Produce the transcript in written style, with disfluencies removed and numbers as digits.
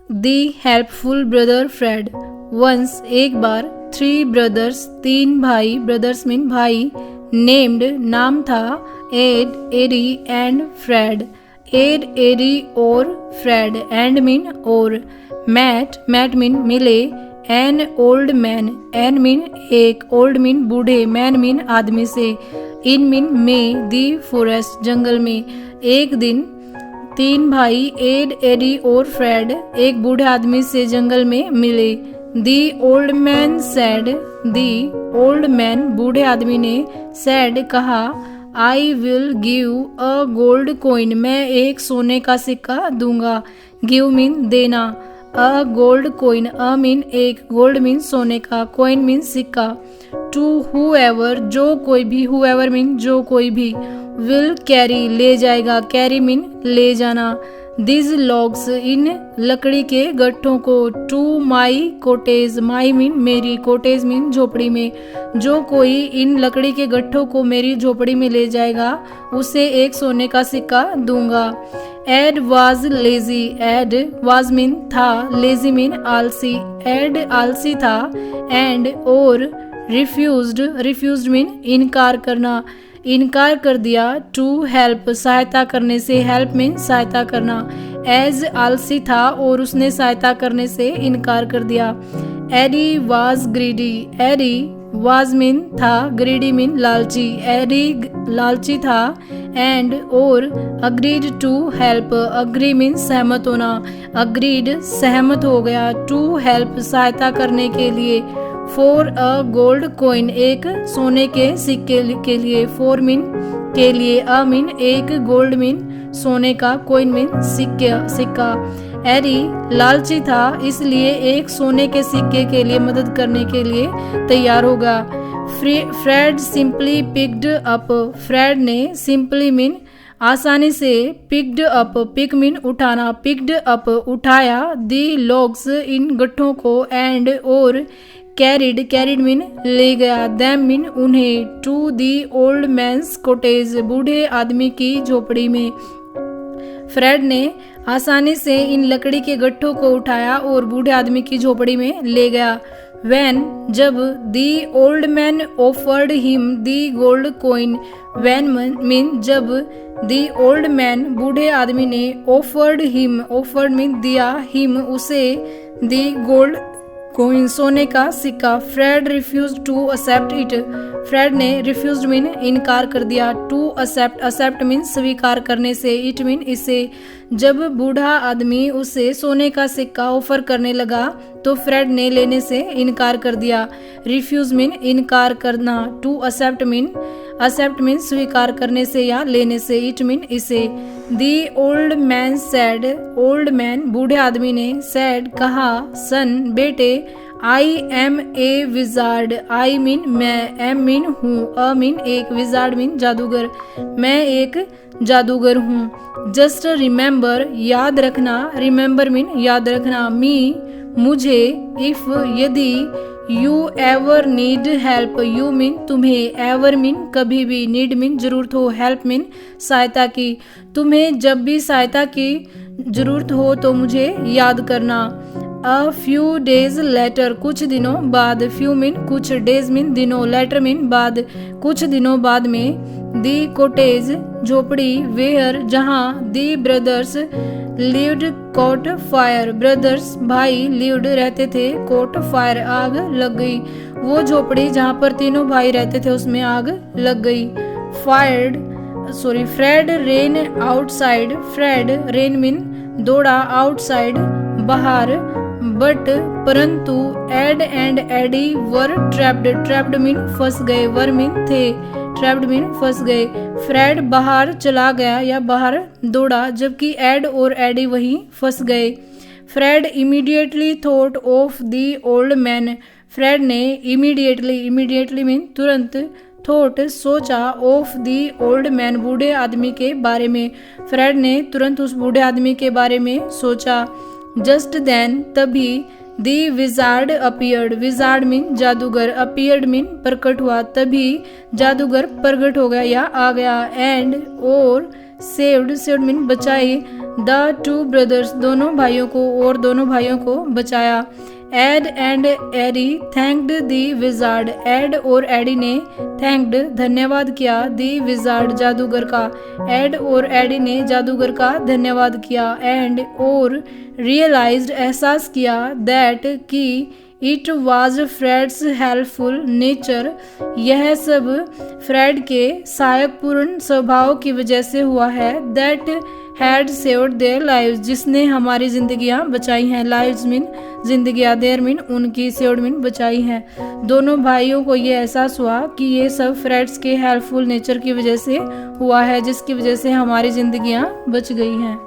दी helpful brother Fred. Once एक बार, 3 brothers 3 भाई, brothers mean भाई, नेम्ड नाम था, Ed, Harry and Fred. Ed, Harry और फ्रेड, एंड मीन और, मैट, मैट मीन मिले, an old man, an mean एक, ओल्ड मीन बूढ़े, मैन मीन आदमी से, इन मीन में, दी फॉरेस्ट जंगल में। एक दिन 3 भाई एड, एडी और फ्रेड एक बूढ़े आदमी से जंगल में मिले। दी ओल्ड मैन सैड, दी ओल्ड मैन बूढ़े आदमी ने, सैड कहा, I will give a gold coin, मैं एक सोने का सिक्का दूंगा। गिव मीन देना, a gold coin, a mean एक, गोल्ड मीन सोने का, कॉइन मीन सिक्का। टू हुएवर, जो कोई भी, हुएवर मीन जो कोई भी, विल कैरी ले जाएगा, कैरी मीन ले जाना, दिस लॉग्स इन लकड़ी के गट्ठों को, to my cottage, my mean मेरी, कोटेज मीन झोपड़ी में, जो कोई इन लकड़ी के गट्ठों को मेरी झोपड़ी में ले जाएगा उसे एक सोने का सिक्का दूंगा। Ed was lazy, Ed was mean था, लेजी मीन आलसी, एड आलसी था, एंड और, रिफ्यूज्ड, रिफ्यूज्ड मीन इनकार करना, इनकार कर दिया, टू हेल्प सहायता करने से, हेल्प मीन सहायता करना, एज आलसी था और उसने सहायता करने से इनकार कर दिया। Eddie was greedy, Eddie was mean था, ग्रीडी मीन लालची, एडी लालची था, एंड और, agreed to help, agree mean सहमत होना, अग्रीड सहमत हो गया, टू हेल्प सहायता करने के लिए, फॉर अ गोल्ड कॉइन एक सोने के सिक्के के लिए, फॉर मीन के लिए, अ मीन एक, गोल्ड मीन सोने का, कॉइन मीन सिक्का। एरी लालची था इसलिए एक सोने के सिक्के के लिए मदद करने के लिए तैयार होगा। Fred simply picked up, Fred ने सिंपली मीन आसानी से, पिक्ड अप, पिक मीन उठाना, पिक्ड अप उठाया, दी लॉग्स इन गट्ठों को, एंड और, कैरिड, कैरिड मीन ले गया, दैम मीन उन्हें, to the old man's cottage, बूढ़े आदमी की झोपड़ी में। फ्रेड ने आसानी से इन लकड़ी के गट्ठों को उठाया और बूढ़े आदमी की झोपड़ी में ले गया। वैन जब, the old man offered him the gold coin, when mean जब, दी ओल्ड मैन बूढ़े आदमी ने, ऑफर्ड हिम, ऑफर्ड मीन दिया, हिम उसे, दी गोल्ड कॉइन सोने का सिक्का। Fred refuse to accept it, Fred ने रिफ्यूज मीन इनकार कर दिया, टू एक्सेप्ट, एक्सेप्ट मीन स्वीकार करने से, इट मीन इसे। जब बूढ़ा आदमी उसे सोने का सिक्का ऑफर करने लगा तो फ्रेड ने लेने से इनकार कर दिया। रिफ्यूज मीन इनकार करना, टू एक्सेप्ट मीन स्वीकार करने से या लेने से, इट मीन इसे। The old man said, old man बूढ़े आदमी ने, सैड कहा, सन बेटे, I am a wizard, I mean मैं, एम मीन हूँ, अ मीन एक, विजार्ड मीन जादूगर, मैं एक जादूगर हूँ। जस्ट रिमेंबर याद रखना, रिमेंबर मीन याद रखना, मी मुझे, इफ यदि, you ever need help, you mean तुम्हें, एवर मीन कभी भी, नीड मीन जरूरत हो, हेल्प मीन सहायता की, तुम्हें जब भी सहायता की जरूरत हो तो मुझे याद करना। अ फ्यू डेज लेटर, कुछ दिनों बाद, फ्यू मीन कुछ, डेज मीन दिनों, लेटर मीन बाद, कुछ दिनों बाद में, दी कोटेज झोपड़ी, वेयर जहाँ, the brothers lived caught fire, brothers भाई, लिव्ड रहते थे, कॉट फायर आग लग गई, वो झोपड़ी जहाँ पर तीनों भाई रहते थे उसमें आग लग गई। Fred ran outside, Fred ran mean दौड़ा, आउटसाइड बाहर, बट परंतु, Ed and Eddie were trapped, trapped mean फंस गए, वर मीन थे, ट्रैप्ड मीन फंस गए। फ्रेड बाहर चला गया या बाहर दौड़ा जबकि एड और एडी वहीं फंस गए। Fred immediately thought of the old man, Fred ने इमीडिएटली, इमीडिएटली मीन तुरंत, थॉट सोचा, ऑफ दी ओल्ड मैन बूढ़े आदमी के बारे में, फ्रेड ने तुरंत उस बूढ़े आदमी के बारे में सोचा। जस्ट देन तभी, दी विजार्ड अपीयर्ड, विजार्ड मीन जादूगर, अपीयर्ड मीन प्रकट हुआ, तभी जादूगर प्रकट हो गया या आ गया। एंड और, सेव्ड, सेव्ड मीन बचाई, द टू ब्रदर्स दोनों भाइयों को, और दोनों भाइयों को बचाया। Ed and Eddie thanked the wizard, Ed और एडी ने थैंक्ड धन्यवाद किया, दी विजार्ड जादूगर का, एड और एडी ने जादूगर का धन्यवाद किया, एंड और रियलाइज्ड एहसास किया, दैट कि it was friends helpful nature, यह सब फ्रेड के सहायकपूर्ण स्वभाव की वजह से हुआ है, that had saved their lives, जिसने हमारी जिंदगियां बचाई हैं। लाइव्स मीन जिंदगियां, देयर मीन उनकी, सेव्ड मीन बचाई हैं। दोनों भाइयों को ये एहसास हुआ कि ये सब फ्रेड्स के हेल्पफुल नेचर की वजह से हुआ है, जिसकी वजह से हमारी जिंदगियां बच गई हैं।